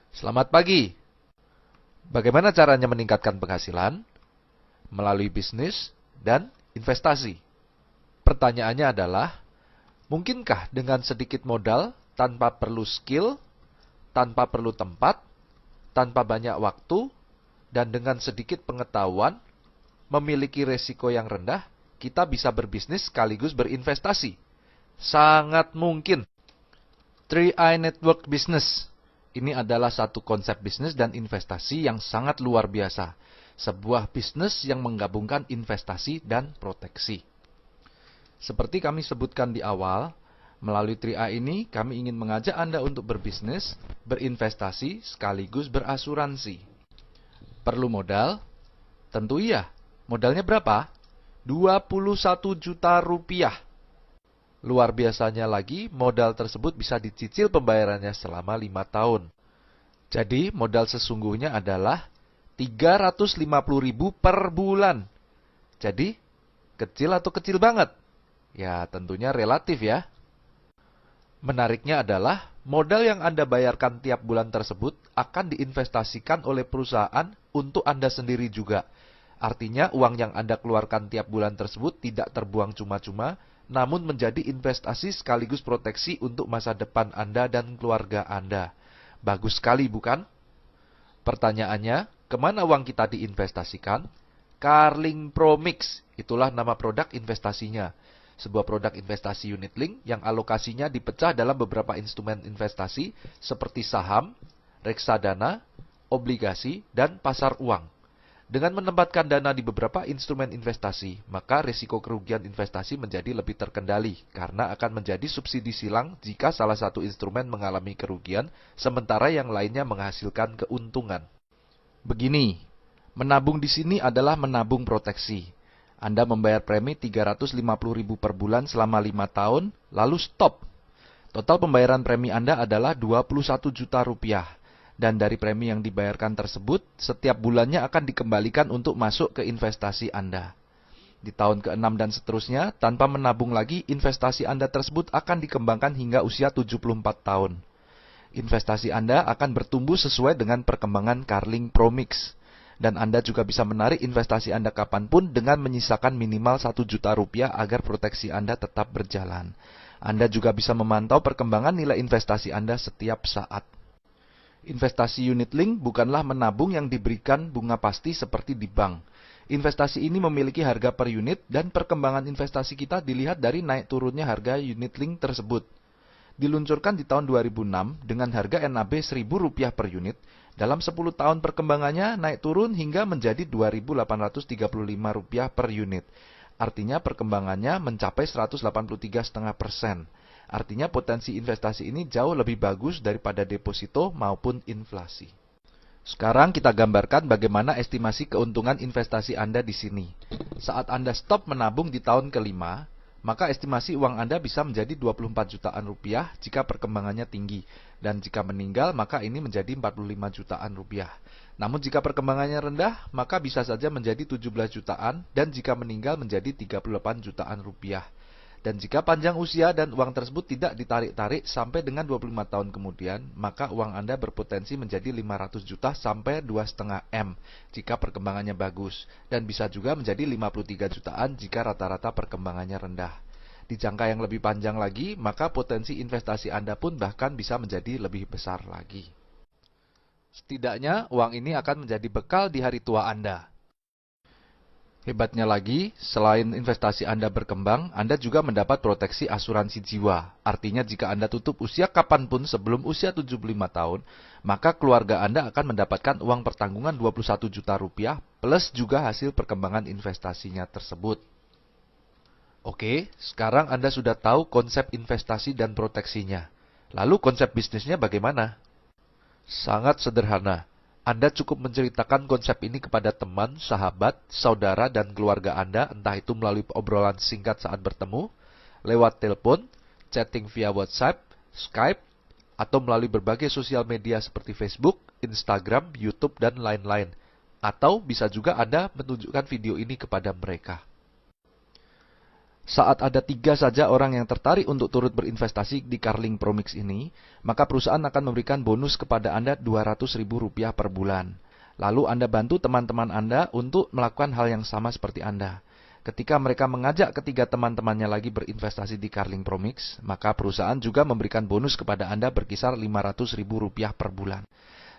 Selamat pagi. Bagaimana caranya meningkatkan penghasilan? Melalui bisnis dan investasi. Pertanyaannya adalah, mungkinkah dengan sedikit modal, tanpa perlu skill, tanpa perlu tempat, tanpa banyak waktu, dan dengan sedikit pengetahuan, memiliki resiko yang rendah, kita bisa berbisnis sekaligus berinvestasi? Sangat mungkin. 3i Network Business. Ini adalah satu konsep bisnis dan investasi yang sangat luar biasa. Sebuah bisnis yang menggabungkan investasi dan proteksi. Seperti kami sebutkan di awal, melalui 3i ini kami ingin mengajak Anda untuk berbisnis, berinvestasi, sekaligus berasuransi. Perlu modal? Tentu iya. Modalnya berapa? 21 juta rupiah. Luar biasanya lagi, modal tersebut bisa dicicil pembayarannya selama 5 tahun. Jadi, modal sesungguhnya adalah 350.000 per bulan. Jadi, kecil atau kecil banget? Ya, tentunya relatif ya. Menariknya adalah, modal yang Anda bayarkan tiap bulan tersebut akan diinvestasikan oleh perusahaan untuk Anda sendiri juga. Artinya, uang yang Anda keluarkan tiap bulan tersebut tidak terbuang cuma-cuma, namun menjadi investasi sekaligus proteksi untuk masa depan Anda dan keluarga Anda. Bagus sekali, bukan? Pertanyaannya, kemana uang kita diinvestasikan? Carling Promix, itulah nama produk investasinya. Sebuah produk investasi unit link yang alokasinya dipecah dalam beberapa instrumen investasi seperti saham, reksadana, obligasi, dan pasar uang. Dengan menempatkan dana di beberapa instrumen investasi, maka risiko kerugian investasi menjadi lebih terkendali karena akan menjadi subsidi silang jika salah satu instrumen mengalami kerugian, sementara yang lainnya menghasilkan keuntungan. Begini, menabung di sini adalah menabung proteksi. Anda membayar premi 350.000 per bulan selama 5 tahun, lalu stop. Total pembayaran premi Anda adalah 21 juta rupiah. Dan dari premi yang dibayarkan tersebut, setiap bulannya akan dikembalikan untuk masuk ke investasi Anda. Di tahun ke-6 dan seterusnya, tanpa menabung lagi, investasi Anda tersebut akan dikembangkan hingga usia 74 tahun. Investasi Anda akan bertumbuh sesuai dengan perkembangan Carling Promix. Dan Anda juga bisa menarik investasi Anda kapanpun dengan menyisakan minimal 1 juta rupiah agar proteksi Anda tetap berjalan. Anda juga bisa memantau perkembangan nilai investasi Anda setiap saat. Investasi unit link bukanlah menabung yang diberikan bunga pasti seperti di bank. Investasi ini memiliki harga per unit dan perkembangan investasi kita dilihat dari naik turunnya harga unit link tersebut. Diluncurkan di tahun 2006 dengan harga NAB Rp1.000 per unit, dalam 10 tahun perkembangannya naik turun hingga menjadi Rp2.835 per unit. Artinya perkembangannya mencapai 183,5%. Artinya potensi investasi ini jauh lebih bagus daripada deposito maupun inflasi. Sekarang kita gambarkan bagaimana estimasi keuntungan investasi Anda di sini. Saat Anda stop menabung di tahun kelima, maka estimasi uang Anda bisa menjadi 24 jutaan rupiah jika perkembangannya tinggi. Dan jika meninggal, maka ini menjadi 45 jutaan rupiah. Namun jika perkembangannya rendah, maka bisa saja menjadi 17 jutaan dan jika meninggal menjadi 38 jutaan rupiah. Dan jika panjang usia dan uang tersebut tidak ditarik-tarik sampai dengan 25 tahun kemudian, maka uang Anda berpotensi menjadi 500 juta sampai 2,5 M jika perkembangannya bagus. Dan bisa juga menjadi 53 jutaan jika rata-rata perkembangannya rendah. Di jangka yang lebih panjang lagi, maka potensi investasi Anda pun bahkan bisa menjadi lebih besar lagi. Setidaknya, uang ini akan menjadi bekal di hari tua Anda. Hebatnya lagi, selain investasi Anda berkembang, Anda juga mendapat proteksi asuransi jiwa. Artinya jika Anda tutup usia kapanpun sebelum usia 75 tahun, maka keluarga Anda akan mendapatkan uang pertanggungan 21 juta rupiah plus juga hasil perkembangan investasinya tersebut. Oke, sekarang Anda sudah tahu konsep investasi dan proteksinya. Lalu konsep bisnisnya bagaimana? Sangat sederhana. Anda cukup menceritakan konsep ini kepada teman, sahabat, saudara, dan keluarga Anda, entah itu melalui obrolan singkat saat bertemu, lewat telepon, chatting via WhatsApp, Skype, atau melalui berbagai sosial media seperti Facebook, Instagram, YouTube, dan lain-lain. Atau bisa juga Anda menunjukkan video ini kepada mereka. Saat ada 3 saja orang yang tertarik untuk turut berinvestasi di Carling Promix ini, maka perusahaan akan memberikan bonus kepada Anda Rp200.000 per bulan. Lalu Anda bantu teman-teman Anda untuk melakukan hal yang sama seperti Anda. Ketika mereka mengajak ketiga teman-temannya lagi berinvestasi di Carling Promix, maka perusahaan juga memberikan bonus kepada Anda berkisar Rp500.000 per bulan.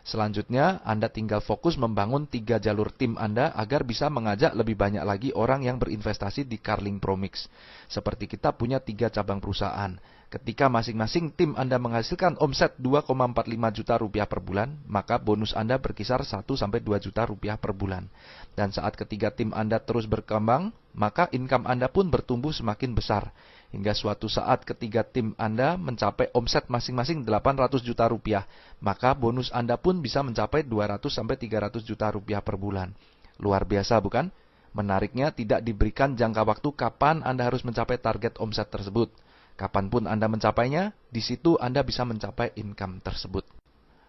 Selanjutnya, Anda tinggal fokus membangun 3 jalur tim Anda agar bisa mengajak lebih banyak lagi orang yang berinvestasi di Carling Promix. Seperti kita punya 3 cabang perusahaan. Ketika masing-masing tim Anda menghasilkan omset Rp2,45 juta per bulan, maka bonus Anda berkisar Rp1-2 juta per bulan. Dan saat ketiga tim Anda terus berkembang, maka income Anda pun bertumbuh semakin besar. Hingga suatu saat ketiga tim Anda mencapai omset masing-masing Rp800 juta, maka bonus Anda pun bisa mencapai Rp200-300 juta per bulan. Luar biasa bukan? Menariknya tidak diberikan jangka waktu kapan Anda harus mencapai target omset tersebut. Kapanpun Anda mencapainya, di situ Anda bisa mencapai income tersebut.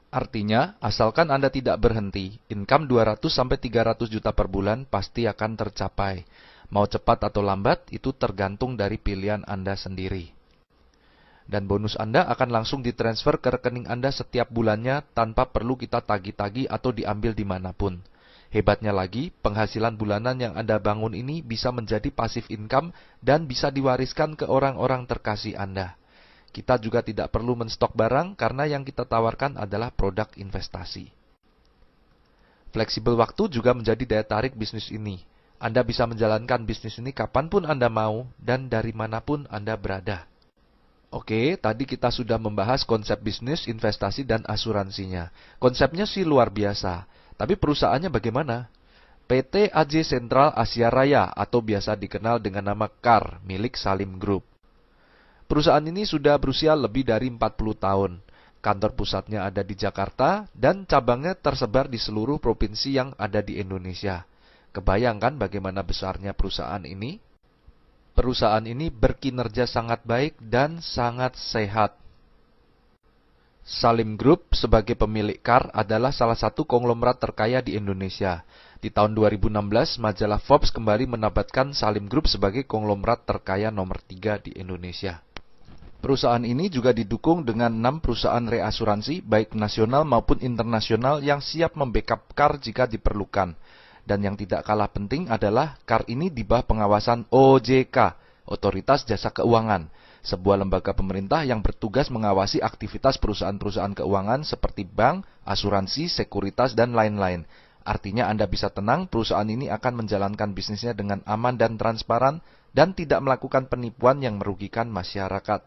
Artinya, asalkan Anda tidak berhenti, income 200-300 juta per bulan pasti akan tercapai. Mau cepat atau lambat, itu tergantung dari pilihan Anda sendiri. Dan bonus Anda akan langsung ditransfer ke rekening Anda setiap bulannya tanpa perlu kita tagih-tagih atau diambil dimanapun. Hebatnya lagi, penghasilan bulanan yang Anda bangun ini bisa menjadi passive income dan bisa diwariskan ke orang-orang terkasih Anda. Kita juga tidak perlu menstok barang karena yang kita tawarkan adalah produk investasi. Fleksibel waktu juga menjadi daya tarik bisnis ini. Anda bisa menjalankan bisnis ini kapanpun Anda mau dan dari manapun Anda berada. Oke, tadi kita sudah membahas konsep bisnis, investasi, dan asuransinya. Konsepnya sih luar biasa, tapi perusahaannya bagaimana? PT AJ Sentral Asia Raya atau biasa dikenal dengan nama CAR milik Salim Group. Perusahaan ini sudah berusia lebih dari 40 tahun. Kantor pusatnya ada di Jakarta dan cabangnya tersebar di seluruh provinsi yang ada di Indonesia. Kebayangkan bagaimana besarnya perusahaan ini? Perusahaan ini berkinerja sangat baik dan sangat sehat. Salim Group sebagai pemilik CAR adalah salah satu konglomerat terkaya di Indonesia. Di tahun 2016, majalah Forbes kembali menabatkan Salim Group sebagai konglomerat terkaya nomor 3 di Indonesia. Perusahaan ini juga didukung dengan 6 perusahaan reasuransi, baik nasional maupun internasional yang siap membackup CAR jika diperlukan. Dan yang tidak kalah penting adalah CAR ini di bawah pengawasan OJK, Otoritas Jasa Keuangan, sebuah lembaga pemerintah yang bertugas mengawasi aktivitas perusahaan-perusahaan keuangan seperti bank, asuransi, sekuritas, dan lain-lain. Artinya Anda bisa tenang, perusahaan ini akan menjalankan bisnisnya dengan aman dan transparan dan tidak melakukan penipuan yang merugikan masyarakat.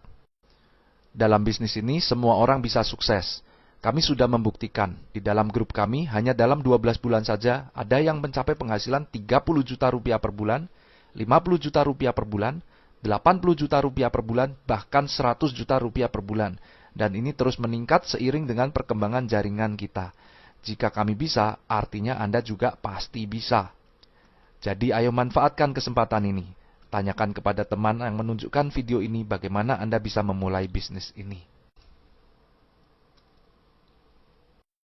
Dalam bisnis ini, semua orang bisa sukses. Kami sudah membuktikan, di dalam grup kami hanya dalam 12 bulan saja ada yang mencapai penghasilan 30 juta rupiah per bulan, 50 juta rupiah per bulan, 80 juta rupiah per bulan, bahkan 100 juta rupiah per bulan. Dan ini terus meningkat seiring dengan perkembangan jaringan kita. Jika kami bisa, artinya Anda juga pasti bisa. Jadi ayo manfaatkan kesempatan ini. Tanyakan kepada teman yang menunjukkan video ini bagaimana Anda bisa memulai bisnis ini.